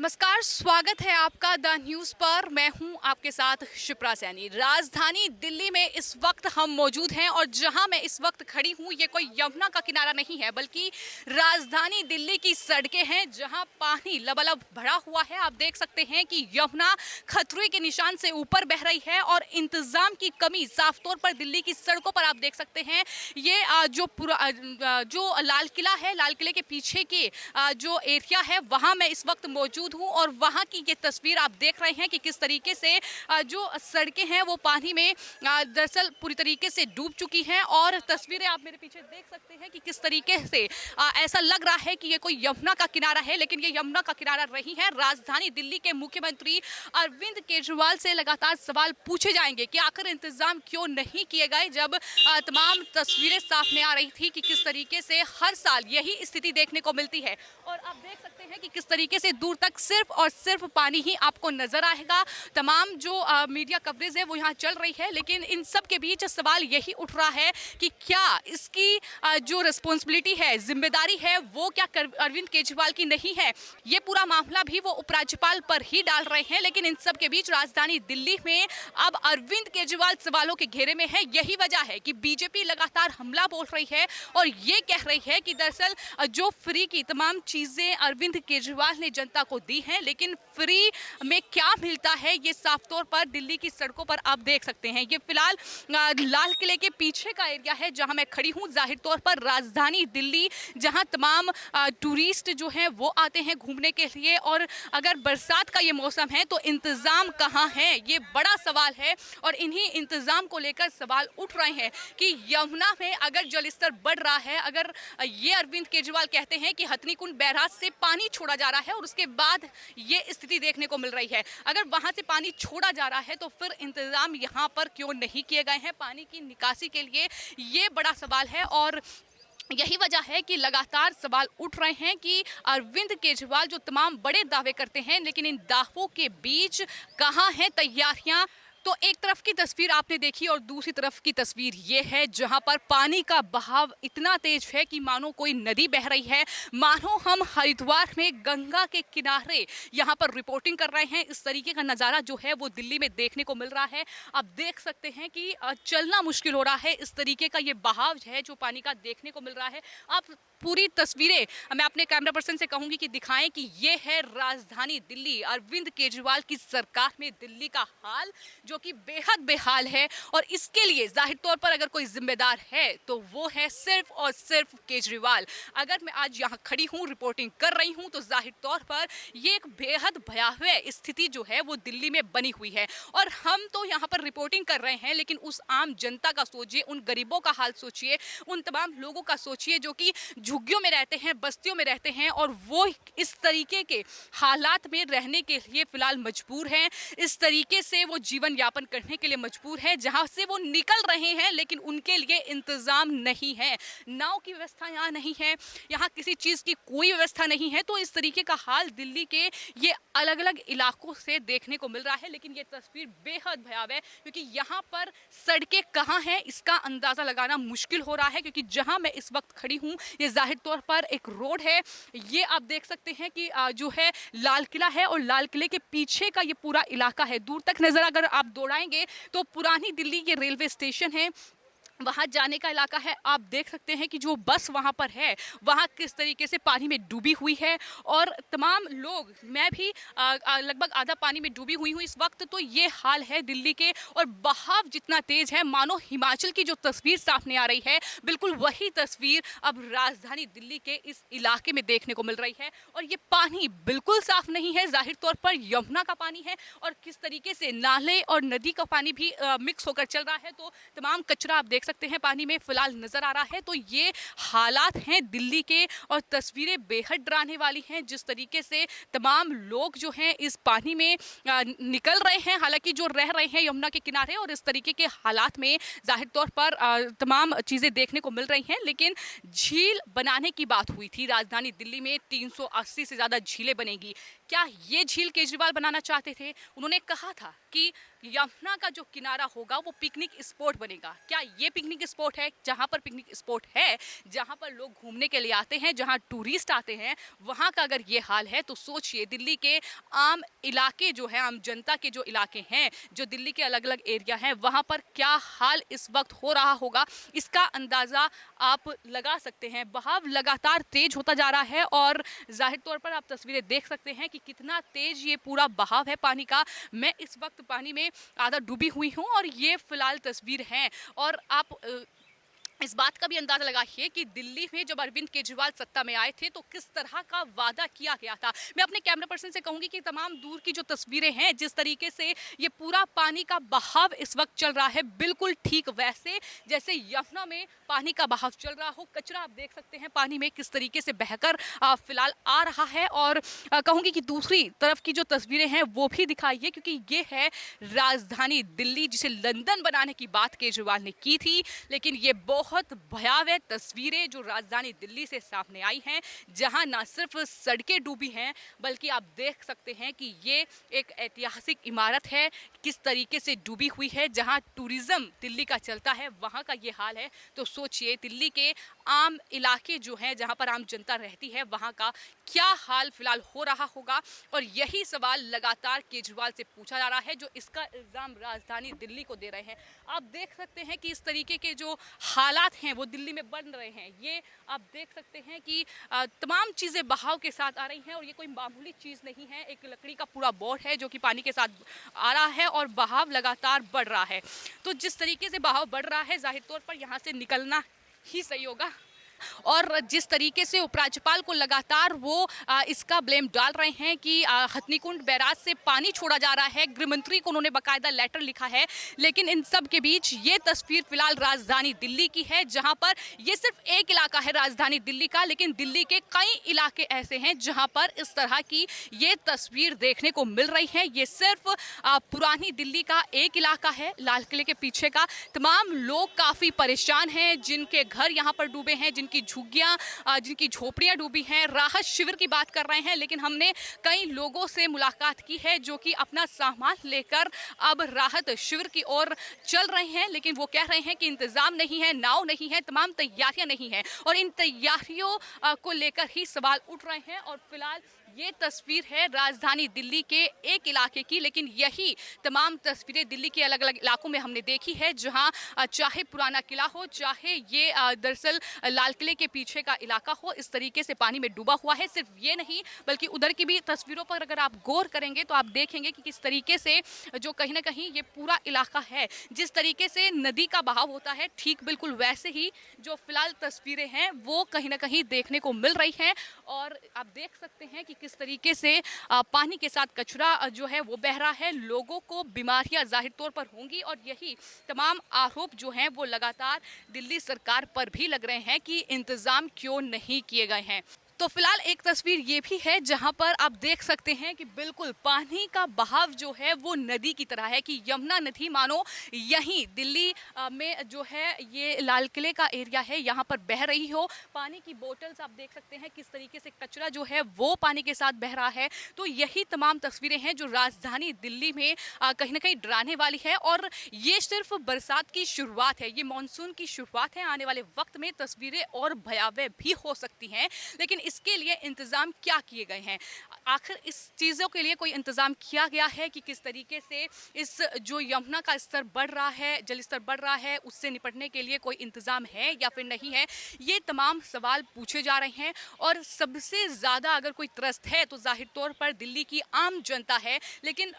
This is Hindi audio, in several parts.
नमस्कार, स्वागत है आपका द न्यूज़ पर। मैं हूं आपके साथ शिप्रा सैनी। राजधानी दिल्ली में इस वक्त हम मौजूद हैं और जहां मैं इस वक्त खड़ी हूं ये कोई यमुना का किनारा नहीं है, बल्कि राजधानी दिल्ली की सड़कें हैं जहां पानी लबालब भरा हुआ है। आप देख सकते हैं कि यमुना खतरे के निशान से ऊपर बह रही है और इंतजाम की कमी साफ तौर पर दिल्ली की सड़कों पर आप देख सकते हैं। ये जो लाल किला है, लाल किले के पीछे के जो एरिया है वहां मैं इस वक्त मौजूद हूं और वहां की ये तस्वीर आप देख रहे हैं कि किस तरीके से जो सड़कें हैं वो पानी में दरअसल पूरी तरीके से डूब चुकी हैं। और तस्वीरें आप मेरे पीछे देख सकते हैं कि किस तरीके से ऐसा लग रहा है कि ये कोई यमुना का किनारा है, लेकिन ये यमुना का किनारा नहीं है। राजधानी दिल्ली के मुख्यमंत्री अरविंद केजरीवाल से लगातार सवाल पूछे जाएंगे कि आखिर इंतजाम क्यों नहीं किए गए, जब तमाम तस्वीरें सामने आ रही थी कि किस तरीके से हर साल यही स्थिति देखने को मिलती है। और आप देख सकते हैं कि किस तरीके से दूर तक सिर्फ और सिर्फ पानी ही आपको नजर आएगा। तमाम जो मीडिया कवरेज है वो यहाँ चल रही है, लेकिन इन सब के बीच सवाल यही उठ रहा है कि क्या इसकी जो रिस्पॉन्सिबिलिटी है, जिम्मेदारी है, वो क्या अरविंद केजरीवाल की नहीं है। ये पूरा मामला भी वो उपराज्यपाल पर ही डाल रहे हैं, लेकिन इन सब के बीच राजधानी दिल्ली में अब अरविंद केजरीवाल सवालों के घेरे में है। यही वजह है कि बीजेपी लगातार हमला बोल रही है और ये कह रही है कि दरअसल जो फ्री की तमाम चीजें अरविंद केजरीवाल ने जनता को दी हैं, लेकिन फ्री में क्या मिलता है ये साफ तौर पर दिल्ली की सड़कों पर आप देख सकते हैं। ये फिलहाल लाल किले के पीछे का एरिया है जहां मैं खड़ी हूं। जाहिर तौर पर राजधानी दिल्ली जहां तमाम टूरिस्ट जो हैं वो आते हैं घूमने के लिए, और अगर बरसात का ये मौसम है तो इंतजाम कहाँ है, ये बड़ा सवाल है। और इन्हीं इंतजाम को लेकर सवाल उठ रहे हैं कि यमुना में अगर जलस्तर बढ़ रहा है, अगर ये अरविंद केजरीवाल कहते हैं कि हथनीकुंड बैराज से पानी छोड़ा जा रहा है और उसके बाद ये स्थिति देखने को मिल रही है, अगर वहां से पानी छोड़ा जा रहा है तो फिर इंतजाम यहाँ पर क्यों नहीं किए गए हैं पानी की निकासी के लिए, ये बड़ा सवाल है। और यही वजह है कि लगातार सवाल उठ रहे हैं कि अरविंद केजरीवाल जो तमाम बड़े दावे करते हैं, लेकिन इन दावों के बीच कहाँ हैं तैयारियां। तो एक तरफ की तस्वीर आपने देखी और दूसरी तरफ की तस्वीर ये है जहां पर पानी का बहाव इतना तेज है कि मानो कोई नदी बह रही है, मानो हम हरिद्वार में गंगा के किनारे यहां पर रिपोर्टिंग कर रहे हैं। इस तरीके का नज़ारा जो है वो दिल्ली में देखने को मिल रहा है। आप देख सकते हैं कि चलना मुश्किल हो रहा है, इस तरीके का ये बहाव है जो पानी का देखने को मिल रहा है। आप पूरी तस्वीरें मैं अपने कैमरा पर्सन से कहूंगी कि दिखाएं कि ये है राजधानी दिल्ली, अरविंद केजरीवाल की सरकार में दिल्ली का हाल, जो कि बेहद बेहाल है। और इसके लिए जाहिर तौर पर अगर कोई जिम्मेदार है तो वो है सिर्फ और सिर्फ केजरीवाल। अगर मैं आज यहाँ खड़ी हूँ, रिपोर्टिंग कर रही हूँ, तो जाहिर तौर पर ये एक बेहद भयावह स्थिति जो है वो दिल्ली में बनी हुई है। और हम तो यहाँ पर रिपोर्टिंग कर रहे हैं, लेकिन उस आम जनता का सोचिए, उन गरीबों का हाल सोचिए, उन तमाम लोगों का सोचिए जो कि झुग्गियों में रहते हैं, बस्तियों में रहते हैं और वो इस तरीके के हालात में रहने के लिए फिलहाल मजबूर हैं। इस तरीके से वो जीवन यापन करने के लिए मजबूर है, जहां से वो निकल रहे हैं लेकिन उनके लिए इंतजाम नहीं है। नाव की व्यवस्था यहाँ नहीं है, यहाँ किसी चीज़ की कोई व्यवस्था नहीं है। तो इस तरीके का हाल दिल्ली के ये अलग अलग इलाकों से देखने को मिल रहा है। लेकिन ये तस्वीर बेहद भयावह है, क्योंकि यहाँ पर सड़कें कहाँ हैं इसका अंदाज़ा लगाना मुश्किल हो रहा है। क्योंकि जहाँ मैं इस वक्त खड़ी हूँ ये जाहिर तौर पर एक रोड है। ये आप देख सकते हैं कि जो है लाल किला है और लाल किले के पीछे का ये पूरा इलाका है। दूर तक नजर अगर आप दौड़ाएंगे तो पुरानी दिल्ली ये रेलवे स्टेशन है, वहाँ जाने का इलाका है। आप देख सकते हैं कि जो बस वहाँ पर है वहाँ किस तरीके से पानी में डूबी हुई है और तमाम लोग, मैं भी लगभग आधा पानी में डूबी हुई हूँ इस वक्त। तो ये हाल है दिल्ली के और बहाव जितना तेज है, मानो हिमाचल की जो तस्वीर सामने आ रही है बिल्कुल वही तस्वीर अब राजधानी दिल्ली के इस इलाके में देखने को मिल रही है। और ये पानी बिल्कुल साफ नहीं है, जाहिर तौर पर यमुना का पानी है और किस तरीके से नाले और नदी का पानी भी मिक्स होकर चल रहा है। तो तमाम कचरा आप देख सकते हैं पानी में फिलहाल नजर आ रहा है। तो ये हालात हैं दिल्ली के और तस्वीरें बेहद डराने वाली हैं, जिस तरीके से तमाम लोग जो हैं इस पानी में निकल रहे हैं, हालांकि जो रह रहे हैं यमुना के किनारे, और इस तरीके के हालात में जाहिर तौर पर तमाम चीज़ें देखने को मिल रही हैं। लेकिन झील बनाने की बात हुई थी, राजधानी दिल्ली में 380 से ज़्यादा झीलें बनेगी। क्या ये झील केजरीवाल बनाना चाहते थे? उन्होंने कहा था कि यमुना का जो किनारा होगा वो पिकनिक स्पॉट बनेगा। क्या ये पिकनिक स्पॉट है? जहाँ पर पिकनिक स्पॉट है, जहाँ पर लोग घूमने के लिए आते हैं, जहाँ टूरिस्ट आते हैं, वहाँ का अगर ये हाल है तो सोचिए दिल्ली के आम इलाके जो है, आम जनता के जो इलाके हैं, जो दिल्ली के अलग अलग एरिया हैं, वहाँ पर क्या हाल इस वक्त हो रहा होगा, इसका अंदाज़ा आप लगा सकते हैं। बहाव लगातार तेज होता जा रहा है और जाहिर तौर पर आप तस्वीरें देख सकते हैं कि कितना तेज ये पूरा बहाव है पानी का। मैं इस वक्त पानी में आधा डूबी हुई हूँ और ये फिलहाल तस्वीर हैं। और आप इस बात का भी अंदाजा लगाइए कि दिल्ली में जब अरविंद केजरीवाल सत्ता में आए थे तो किस तरह का वादा किया गया था। मैं अपने कैमरा पर्सन से कहूंगी कि तमाम दूर की जो तस्वीरें हैं, जिस तरीके से ये पूरा पानी का बहाव इस वक्त चल रहा है, बिल्कुल ठीक वैसे जैसे यमुना में पानी का बहाव चल रहा हो। कचरा आप देख सकते हैं पानी में किस तरीके से बहकर फिलहाल आ रहा है। और कहूंगी कि दूसरी तरफ की जो तस्वीरें हैं वो भी दिखाइए, क्योंकि ये है राजधानी दिल्ली, जिसे लंदन बनाने की बात केजरीवाल ने की थी, लेकिन ये बहुत भयावह तस्वीरें जो राजधानी दिल्ली से सामने आई हैं, जहां ना सिर्फ सड़कें डूबी हैं बल्कि आप देख सकते हैं कि ये एक ऐतिहासिक इमारत है किस तरीके से डूबी हुई है। जहां टूरिज्म दिल्ली का चलता है वहां का ये हाल है, तो सोचिए दिल्ली के आम इलाके जो हैं, जहां पर आम जनता रहती है, वहां का क्या हाल फिलहाल हो रहा होगा। और यही सवाल लगातार केजरीवाल से पूछा जा रहा है, जो इसका इल्जाम राजधानी दिल्ली को दे रहे हैं। आप देख सकते हैं कि इस तरीके के जो हालात हैं वो दिल्ली में बन रहे हैं। ये आप देख सकते हैं कि तमाम चीज़ें बहाव के साथ आ रही हैं और ये कोई मामूली चीज़ नहीं है। एक लकड़ी का पूरा बोट है जो कि पानी के साथ आ रहा है और बहाव लगातार बढ़ रहा है। तो जिस तरीके से बहाव बढ़ रहा है, जाहिर तौर पर यहाँ से निकलना ही सही होगा। और जिस तरीके से उपराज्यपाल को लगातार वो इसका ब्लेम डाल रहे हैं कि हथनीकुंड बैराज से पानी छोड़ा जा रहा है, गृहमंत्री को उन्होंने बाकायदा लेटर लिखा है। लेकिन इन सब के बीच ये तस्वीर फिलहाल राजधानी दिल्ली की है, जहां पर ये सिर्फ एक इलाका है राजधानी दिल्ली का, लेकिन दिल्ली के कई इलाके ऐसे हैं जहां पर इस तरह की ये तस्वीर देखने को मिल रही है। ये सिर्फ पुरानी दिल्ली का एक इलाका है, लाल किले के पीछे का। तमाम लोग काफ़ी परेशान हैं, जिनके घर यहाँ पर डूबे हैं, जिनकी झुग्गियां, जिनकी झोपड़ियां डूबी हैं। राहत शिविर की बात कर रहे हैं, लेकिन हमने कई लोगों से मुलाकात की है जो कि अपना सामान लेकर अब राहत शिविर की ओर चल रहे हैं, लेकिन वो कह रहे हैं कि इंतजाम नहीं है, नाव नहीं है, तमाम तैयारियां नहीं है और इन तैयारियों को लेकर ही सवाल उठ रहे हैं। और फिलहाल ये तस्वीर है राजधानी दिल्ली के एक इलाके की, लेकिन यही तमाम तस्वीरें दिल्ली के अलग अलग इलाकों में हमने देखी है, जहां चाहे पुराना किला हो, चाहे ये दरअसल लाल किले के पीछे का इलाका हो, इस तरीके से पानी में डूबा हुआ है। सिर्फ ये नहीं बल्कि उधर की भी तस्वीरों पर अगर आप गौर करेंगे तो आप देखेंगे कि किस तरीके से जो कहीं ना कहीं ये पूरा इलाका है, जिस तरीके से नदी का बहाव होता है, ठीक बिल्कुल वैसे ही जो फिलहाल तस्वीरें हैं वो कहीं ना कहीं देखने को मिल रही हैं। और आप देख सकते हैं कि किस तरीके से पानी के साथ कचरा जो है वो बह रहा है। लोगों को बीमारियां जाहिर तौर पर होंगी और यही तमाम आरोप जो हैं वो लगातार दिल्ली सरकार पर भी लग रहे हैं कि इंतजाम क्यों नहीं किए गए हैं। तो फिलहाल एक तस्वीर ये भी है जहां पर आप देख सकते हैं कि बिल्कुल पानी का बहाव जो है वो नदी की तरह है, कि यमुना नदी मानो यहीं दिल्ली में जो है ये लाल किले का एरिया है, यहाँ पर बह रही हो। पानी की बोतल्स आप देख सकते हैं किस तरीके से कचरा जो है वो पानी के साथ बह रहा है। तो यही तमाम तस्वीरें हैं जो राजधानी दिल्ली में कहीं ना कहीं डराने वाली है। और ये सिर्फ बरसात की शुरुआत है, ये मानसून की शुरुआत है। आने वाले वक्त में तस्वीरें और भयावह भी हो सकती हैं, लेकिन इसके लिए इंतजाम क्या किए गए हैं? आखिर इस चीज़ों के लिए कोई इंतजाम किया गया है कि किस तरीके से इस जो यमुना का स्तर बढ़ रहा है, जल स्तर बढ़ रहा है, उससे निपटने के लिए कोई इंतजाम है या फिर नहीं है? ये तमाम सवाल पूछे जा रहे हैं। और सबसे ज़्यादा अगर कोई त्रस्त है तो जाहिर तौर पर दिल्ली की आम जनता है। लेकिन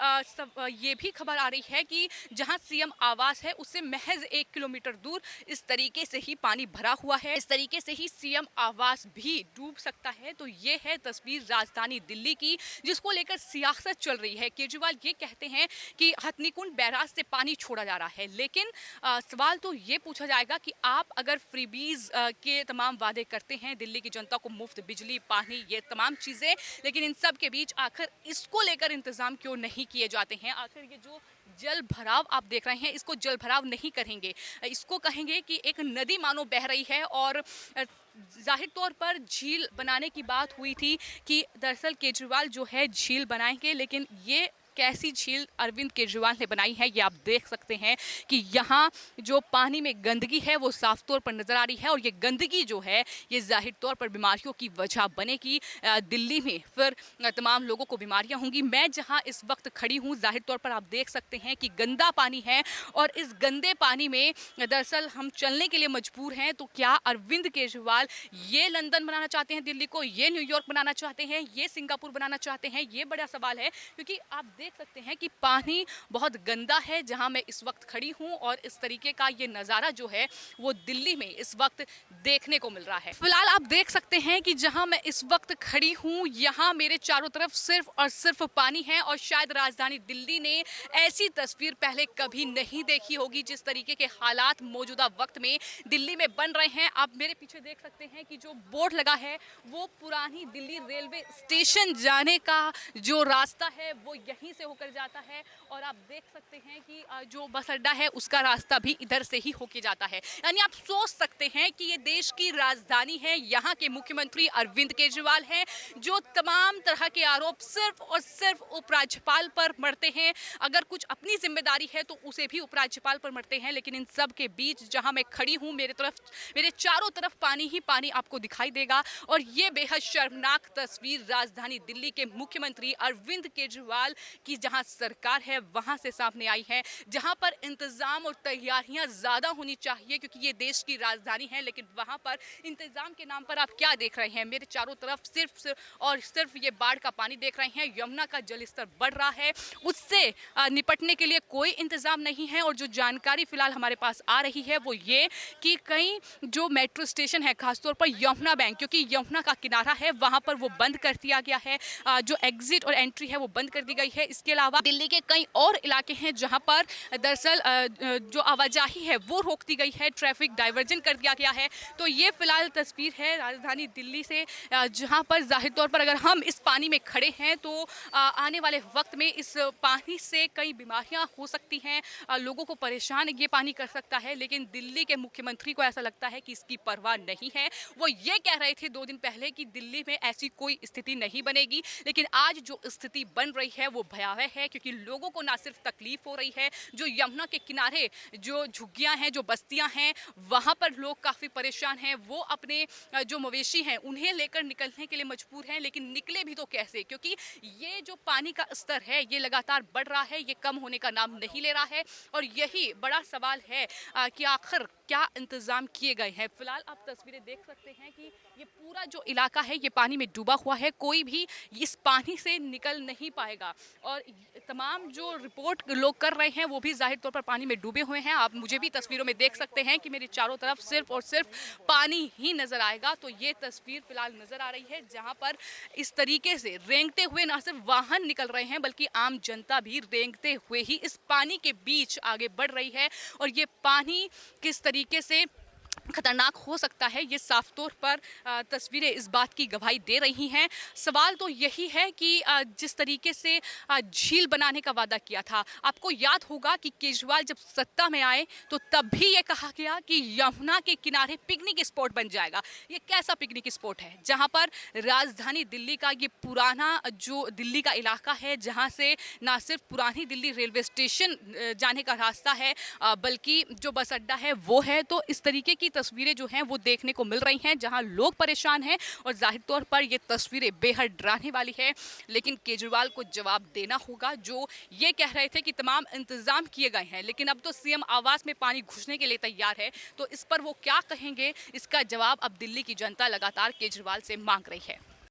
ये भी खबर आ रही है कि जहां सीएम आवास है उससे महज 1 किलोमीटर दूर इस तरीके से ही पानी भरा हुआ है, इस तरीके से ही सीएम आवास भी डूब सकता है। तो ये है तस्वीर राजधानी दिल्ली की, जिसको लेकर सियासत चल रही है। केजरीवाल ये कहते हैं कि हथनीकुंड बैराज से पानी छोड़ा जा रहा है, लेकिन सवाल तो ये पूछा जाएगा कि आप अगर फ्रीबीज के तमाम वादे करते हैं दिल्ली की जनता को, मुफ्त बिजली, पानी, ये तमाम चीज़ें, लेकिन इन सब के बीच आखिर इसको लेकर इंतजाम क्यों नहीं किए जाते हैं? आखिर ये जो जल भराव आप देख रहे हैं, इसको जल भराव नहीं कहेंगे, इसको कहेंगे कि एक नदी मानो बह रही है। और जाहिर तौर पर झील बनाने की बात हुई थी कि दरअसल केजरीवाल जो है झील बनाएंगे, लेकिन ये कैसी झील अरविंद केजरीवाल ने बनाई है ये आप देख सकते हैं कि यहाँ जो पानी में गंदगी है वो साफ तौर पर नजर आ रही है। और ये गंदगी जो है ये जाहिर तौर पर बीमारियों की वजह बनेगी। दिल्ली में फिर तमाम लोगों को बीमारियां होंगी। मैं जहाँ इस वक्त खड़ी हूँ जाहिर तौर पर आप देख सकते हैं कि गंदा पानी है और इस गंदे पानी में दरअसल हम चलने के लिए मजबूर हैं। तो क्या अरविंद केजरीवाल ये लंदन बनाना चाहते हैं दिल्ली को, ये न्यूयॉर्क बनाना चाहते हैं, ये सिंगापुर बनाना चाहते हैं? ये बड़ा सवाल है, क्योंकि आप देख सकते हैं कि पानी बहुत गंदा है जहां मैं इस वक्त खड़ी हूं और इस तरीके का ये नज़ारा जो है वो दिल्ली में इस वक्त देखने को मिल रहा है। फिलहाल आप देख सकते हैं कि जहां मैं इस वक्त खड़ी हूं यहाँ मेरे चारों तरफ सिर्फ और सिर्फ पानी है। और शायद राजधानी दिल्ली ने ऐसी तस्वीर पहले कभी नहीं देखी होगी, जिस तरीके के हालात मौजूदा वक्त में दिल्ली में बन रहे हैं। आप मेरे पीछे देख सकते हैं कि जो बोर्ड लगा है वो पुरानी दिल्ली रेलवे स्टेशन जाने का जो रास्ता है वो यहीं से होकर जाता है। और आप देख सकते हैं कि जो बस अड्डा है उसका रास्ता भी इधर से ही होके जाता है। यानी आप सोच सकते हैं कि ये देश की राजधानी है, यहाँ के मुख्यमंत्री अरविंद केजरीवाल हैं जो तमाम तरह के आरोप सिर्फ और सिर्फ उपराज्यपाल पर मढ़ते हैं। अगर कुछ अपनी जिम्मेदारी है तो उसे भी उपराज्यपाल पर मढ़ते हैं। लेकिन इन सब के बीच जहां मैं खड़ी हूं मेरे चारों तरफ पानी ही पानी आपको दिखाई देगा। और ये बेहद शर्मनाक तस्वीर राजधानी दिल्ली के मुख्यमंत्री अरविंद केजरीवाल की जहां सरकार है वहां से सामने आई है, जहां पर इंतजाम और तैयारियां ज्यादा होनी चाहिए क्योंकि ये देश की राजधानी है। लेकिन वहां पर इंतजाम के नाम पर आप क्या देख रहे हैं? मेरे चारों तरफ सिर्फ ये बाढ़ का पानी देख रहे हैं। यमुना का जलस्तर बढ़ रहा है, उससे निपटने के लिए कोई इंतजाम नहीं है। और जो जानकारी फिलहाल हमारे पास आ रही है वो ये कि कई जो मेट्रो स्टेशन है खासतौर पर यमुना बैंक, क्योंकि यमुना का किनारा है वहां पर वो बंद कर दिया गया है, जो एग्जिट और एंट्री है वो बंद कर दी गई है। इसके अलावा दिल्ली के कई और इलाके हैं जहां पर दरअसल जो आवाजाही है वो रोक दी गई है, ट्रैफिक डाइवर्जन कर दिया गया है। तो ये फिलहाल तस्वीर है राजधानी दिल्ली से, जहां पर जाहिर तौर पर अगर हम इस पानी में खड़े हैं तो आने वाले वक्त में इस पानी से कई बीमारियां हो सकती हैं, लोगों को परेशान ये पानी कर सकता है। लेकिन दिल्ली के मुख्यमंत्री को ऐसा लगता है कि इसकी परवाह नहीं है। वो ये कह रहे थे 2 दिन पहले कि दिल्ली में ऐसी कोई स्थिति नहीं बनेगी, लेकिन आज जो स्थिति बन रही है वो भयावह है, क्योंकि लोगों को ना सिर्फ तकलीफ हो रही है, जो यमुना के किनारे जो झुग्गियां हैं, जो बस्तियां हैं, वहां पर लोग काफी परेशान हैं। वो अपने जो मवेशी हैं उन्हें लेकर निकलने के लिए मजबूर हैं, लेकिन निकले भी तो कैसे, क्योंकि ये जो पानी का स्तर है ये लगातार बढ़ रहा है, ये कम होने का नाम नहीं ले रहा है। और यही बड़ा सवाल है कि आखिर क्या इंतजाम किए गए हैं। फिलहाल आप तस्वीरें देख सकते हैं कि ये पूरा जो इलाका है ये पानी में डूबा हुआ है, कोई भी इस पानी से निकल नहीं पाएगा। और तमाम जो रिपोर्ट लोग कर रहे हैं वो भी जाहिर तौर पर पानी में डूबे हुए हैं। आप मुझे भी तस्वीरों में देख सकते हैं कि मेरे चारों तरफ सिर्फ और सिर्फ पानी ही नजर आएगा। तो ये तस्वीर फिलहाल नजर आ रही है जहां पर इस तरीके से रेंगते हुए ना सिर्फ वाहन निकल रहे हैं बल्कि आम जनता भी रेंगते हुए ही इस पानी के बीच आगे बढ़ रही है। और ये पानी किस तरीके से खतरनाक हो सकता है ये साफ तौर पर तस्वीरें इस बात की गवाही दे रही हैं। सवाल तो यही है कि जिस तरीके से झील बनाने का वादा किया था, आपको याद होगा कि केजरीवाल जब सत्ता में आए तो तब भी ये कहा गया कि यमुना के किनारे पिकनिक स्पॉट बन जाएगा। ये कैसा पिकनिक स्पॉट है जहां पर राजधानी दिल्ली का ये पुराना जो दिल्ली का इलाका है, जहां से ना सिर्फ पुरानी दिल्ली रेलवे स्टेशन जाने का रास्ता है बल्कि जो बस अड्डा है वो है। तो इस तरीके की तस्वीरें जो हैं वो देखने को मिल रही हैं जहां लोग परेशान हैं और जाहिर तौर पर ये तस्वीरें बेहद डराने वाली है। लेकिन केजरीवाल को जवाब देना होगा, जो ये कह रहे थे कि तमाम इंतजाम किए गए हैं लेकिन अब तो सीएम आवास में पानी घुसने के लिए तैयार है। तो इस पर वो क्या कहेंगे, इसका जवाब अब दिल्ली की जनता लगातार केजरीवाल से मांग रही है।